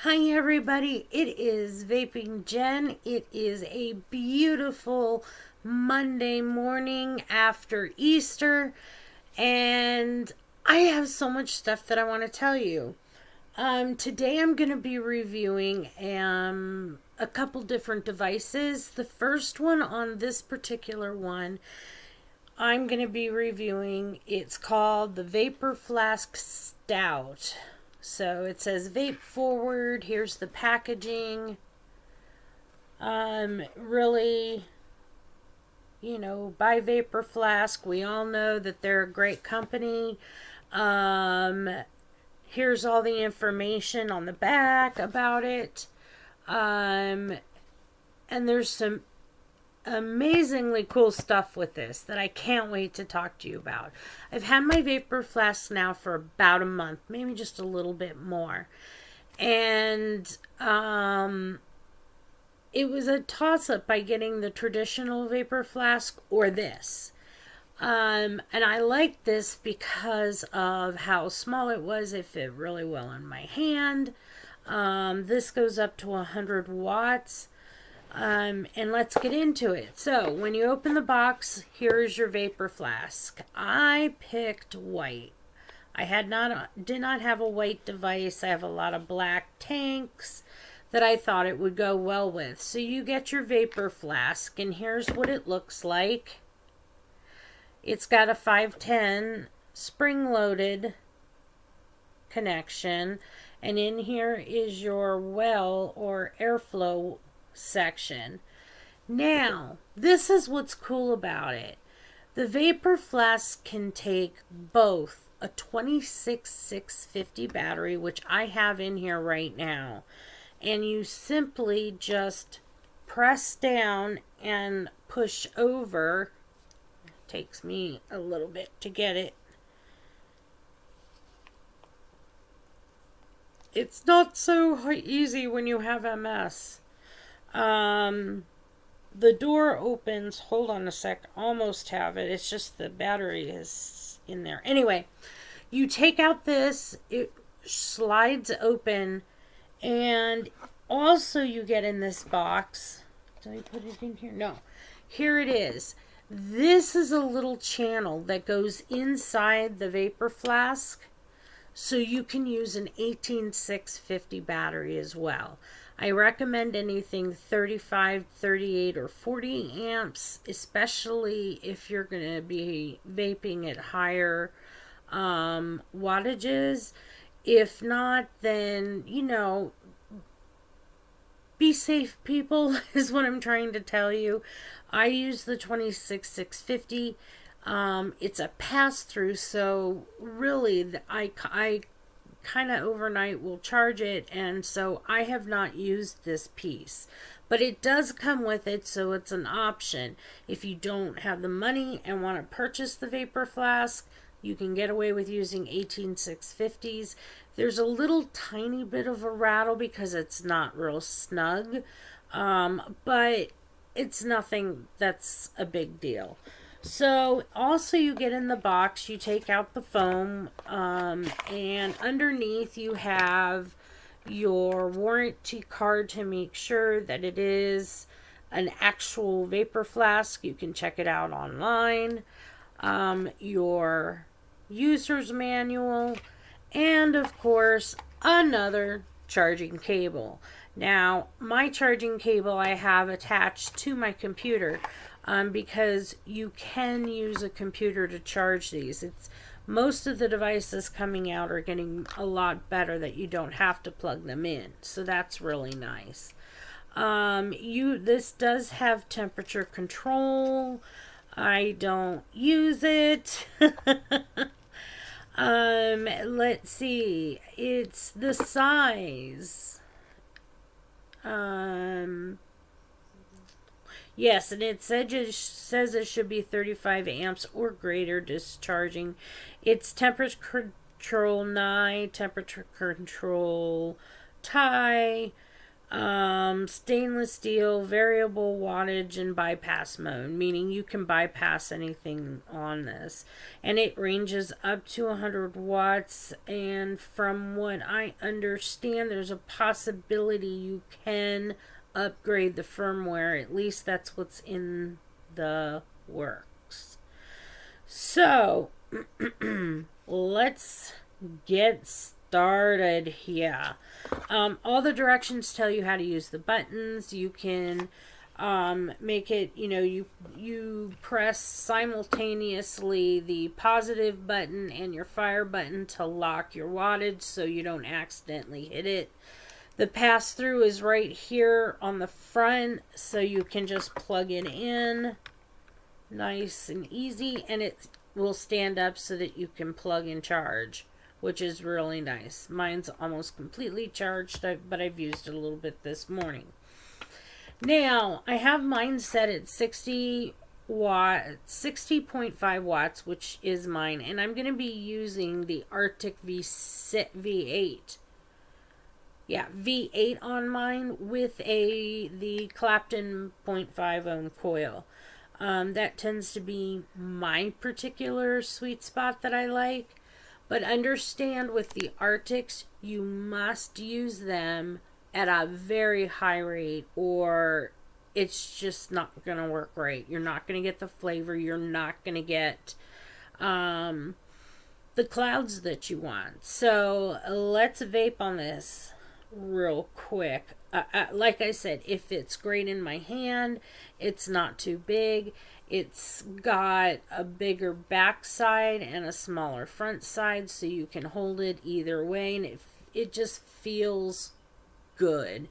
Hi everybody, it is Vapingjenn. It is a beautiful Monday morning after Easter, and I have so much stuff that I want to tell you. Today I'm going to be reviewing a couple different devices. The first one on this particular one I'm going to be reviewing, it's called the Vapor Flask Stout. So it says vape forward. Here's the packaging. Really, by Vapor Flask, we all know that they're a great company. Here's all the information on the back about it. And there's some amazingly cool stuff with this that I can't wait to talk to you about. I've had my Vapor Flask now for about a month, maybe just a little bit more. And it was a toss-up by getting the traditional Vapor Flask or this. And I liked this because of how small it was. It fit really well in my hand. This goes up to 100 watts. And let's get into it. So, when you open the box, here is your Vapor Flask. I picked white. I did not have a white device. I have a lot of black tanks that I thought it would go well with. So you get your Vapor Flask, and here's what it looks like. It's got a 510 spring-loaded connection, and in here is your well or airflow section. Now, this is what's cool about it. The Vapor Flask can take both a 26650 battery, which I have in here right now, and you simply just press down and push over. It takes me a little bit to get it. It's not so easy when you have MS. The door opens. Hold on a sec. Almost have it. It's just the battery is in there. Anyway, you take out this. It slides open. And also you get in this box. Did I put it in here? No. Here it is. This is a little channel that goes inside the Vapor Flask. So you can use an 18650 battery as well. I recommend anything 35, 38, or 40 amps, especially if you're going to be vaping at higher wattages. If not, then, be safe, people, is what I'm trying to tell you. I use the 26650. It's a pass-through, so really I kind of overnight will charge it, and so I have not used this piece. But it does come with it, so it's an option. If you don't have the money and want to purchase the Vapor Flask, you can get away with using 18650s. There's a little tiny bit of a rattle because it's not real snug, but it's nothing that's a big deal. So also you get in the box, you take out the foam, and underneath you have your warranty card to make sure that it is an actual Vapor Flask. You can check it out online. Your user's manual, and of course another charging cable. Now, my charging cable I have attached to my computer, because you can use a computer to charge these. Most of the devices coming out are getting a lot better that you don't have to plug them in, so that's really nice. This does have temperature control. I don't use it. Let's see. It's the size. Yes, and it says it should be 35 amps or greater discharging. It's temperature control 9, temperature control tie. Stainless steel, variable wattage, and bypass mode, meaning you can bypass anything on this. And it ranges up to 100 watts. And from what I understand, there's a possibility you can upgrade the firmware. At least that's what's in the works. So, let's get started here. All the directions tell you how to use the buttons. You can make it, you press simultaneously the positive button and your fire button to lock your wattage so you don't accidentally hit it. The pass through is right here on the front, so you can just plug it in nice and easy, and it will stand up so that you can plug and charge, which is really nice. Mine's almost completely charged, but I've used it a little bit this morning. Now, I have mine set at 60.5 watts, which is mine, and I'm going to be using the Artic V8. Yeah, V8 on mine with the Clapton 0.5 ohm coil. That tends to be my particular sweet spot that I like. But understand with the Arctics, you must use them at a very high rate or it's just not going to work right. You're not going to get the flavor. You're not going to get the clouds that you want. So let's vape on this real quick. Like I said, if it's great in my hand, it's not too big. It's got a bigger back side and a smaller front side, so you can hold it either way, and it just feels good.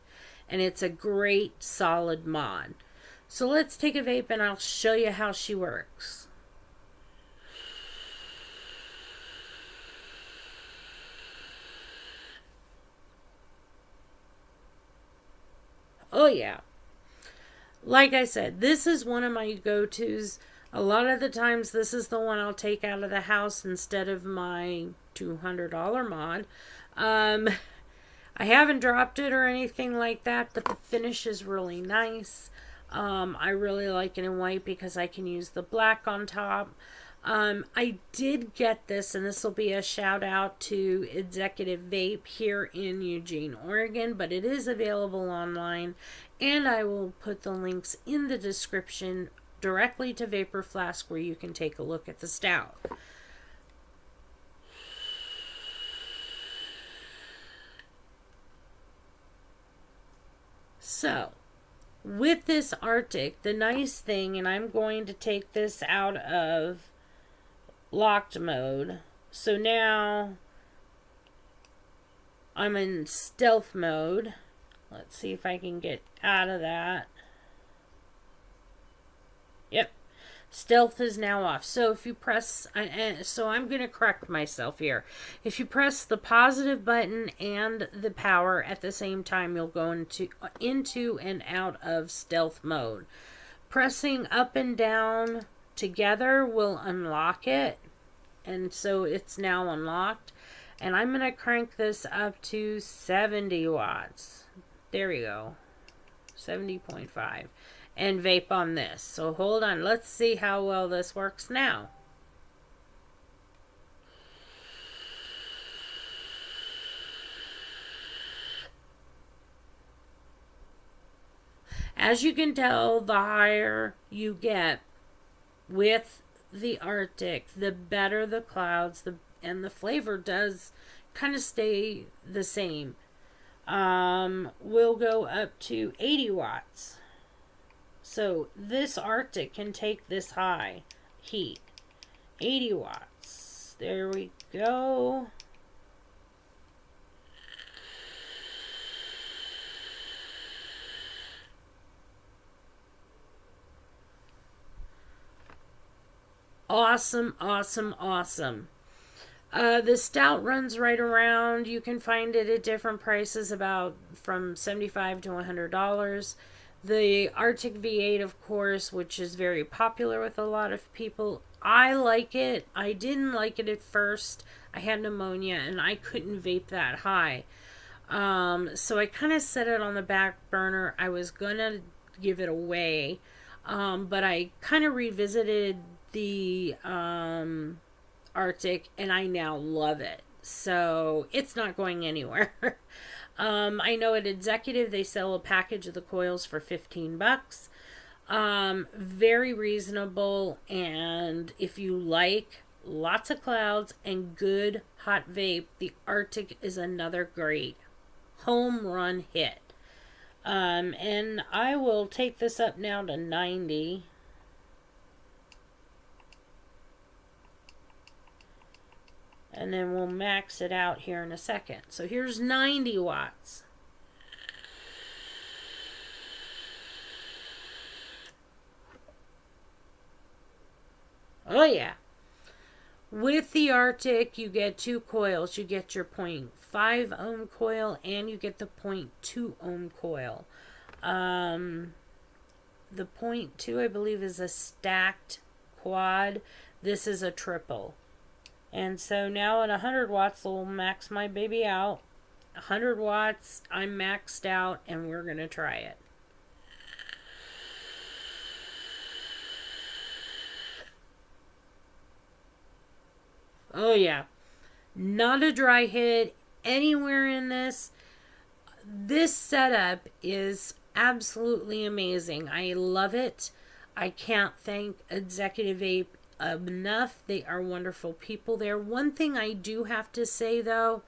And it's a great solid mod. So let's take a vape and I'll show you how she works. Oh yeah. Like I said, this is one of my go-tos. A lot of the times this is the one I'll take out of the house instead of my $200 mod. I haven't dropped it or anything like that, but the finish is really nice. I really like it in white because I can use the black on top. I did get this, and this will be a shout out to Executive Vape here in Eugene, Oregon, but it is available online, and I will put the links in the description directly to Vapor Flask where you can take a look at the stout. So, with this Artic, the nice thing, and I'm going to take this out of locked mode. So now I'm in stealth mode. Let's see if I can get out of that. Yep. Stealth is now off. So if you press, so I'm going to correct myself here. If you press the positive button and the power at the same time, you'll go into and out of stealth mode. Pressing up and down together will unlock it, and so it's now unlocked. And I'm going to crank this up to 70 watts. There we go. 70.5. And vape on this. So hold on. Let's see how well this works now. As you can tell, the higher you get with the Artic, the better the clouds, and the flavor does kind of stay the same. We'll go up to 80 watts. So this Artic can take this high heat. 80 watts. There we go. Awesome, awesome, awesome. The stout runs right around. You can find it at different prices, about from $75 to $100. The Artic V8, of course, which is very popular with a lot of people. I like it. I didn't like it at first. I had pneumonia and I couldn't vape that high. So I kind of set it on the back burner. I was gonna give it away, but I kind of revisited the Artic, and I now love it. So it's not going anywhere. I know at Executive they sell a package of the coils for $15. Very reasonable, and if you like lots of clouds and good hot vape, the Artic is another great home run hit. And I will take this up now to 90. And then we'll max it out here in a second. So here's 90 watts. Oh yeah. With the Artic, you get two coils. You get your 0.5 ohm coil and you get the 0.2 ohm coil. The 0.2, I believe, is a stacked quad. This is a triple. And so now at 100 watts, we'll max my baby out. 100 watts, I'm maxed out, and we're going to try it. Oh yeah, not a dry hit anywhere in this. This setup is absolutely amazing. I love it. I can't thank Executive Vape enough. They are wonderful people there. One thing I do have to say though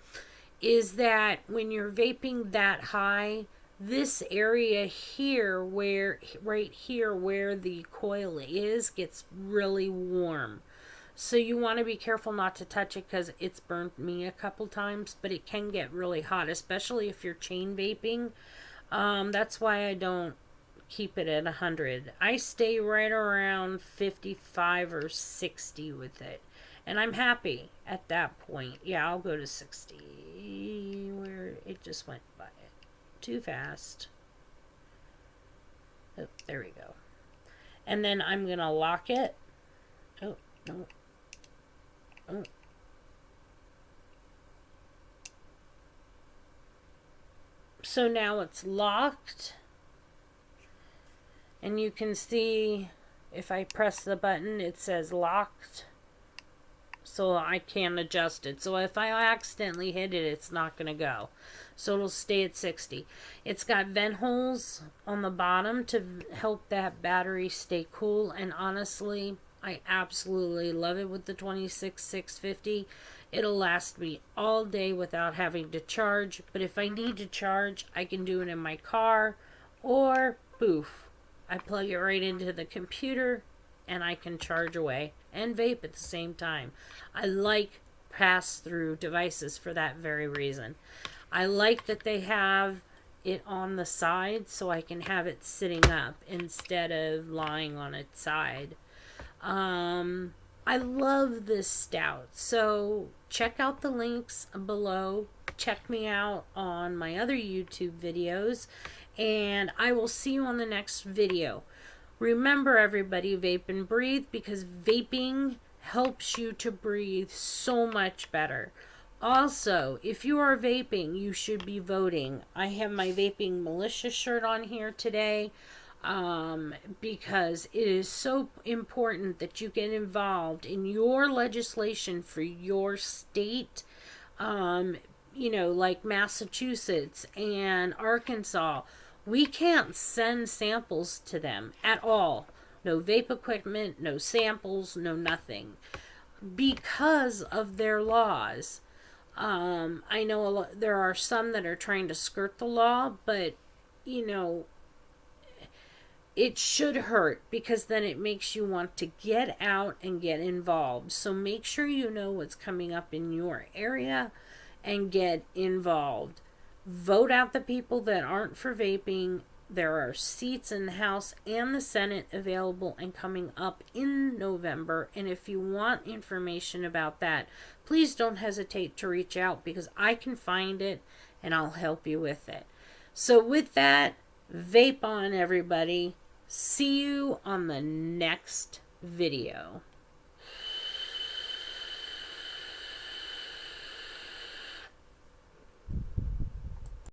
is that when you're vaping that high, this area here, where right here where the coil is, gets really warm. So you want to be careful not to touch it because it's burnt me a couple times, but it can get really hot, especially if you're chain vaping. That's why I don't keep it at 100. I stay right around 55 or 60 with it. And I'm happy at that point. Yeah, I'll go to 60. Where it just went by it. Too fast. Oh, there we go. And then I'm going to lock it. Oh, no. Oh. So now it's locked. And you can see if I press the button, it says locked. So I can adjust it. So if I accidentally hit it, it's not going to go. So it'll stay at 60. It's got vent holes on the bottom to help that battery stay cool. And honestly, I absolutely love it with the 26650. It'll last me all day without having to charge. But if I need to charge, I can do it in my car or boof. I plug it right into the computer and I can charge away and vape at the same time. I like pass-through devices for that very reason. I like that they have it on the side so I can have it sitting up instead of lying on its side. I love this stout. So check out the links below. Check me out on my other YouTube videos. And I will see you on the next video. Remember everybody, vape and breathe, because vaping helps you to breathe so much better. Also, if you are vaping, you should be voting. I have my Vaping Militia shirt on here today. Because it is so important that you get involved in your legislation for your state. You know, like Massachusetts and Arkansas, we can't send samples to them at all. No vape equipment, no samples, no nothing, because of their laws. I know there are some that are trying to skirt the law, but you know, it should hurt, because then it makes you want to get out and get involved. So make sure you know what's coming up in your area and get involved. Vote out the people that aren't for vaping. There are seats in the House and the Senate available and coming up in November. And if you want information about that, please don't hesitate to reach out, because I can find it and I'll help you with it. So with that, vape on, everybody. See you on the next video.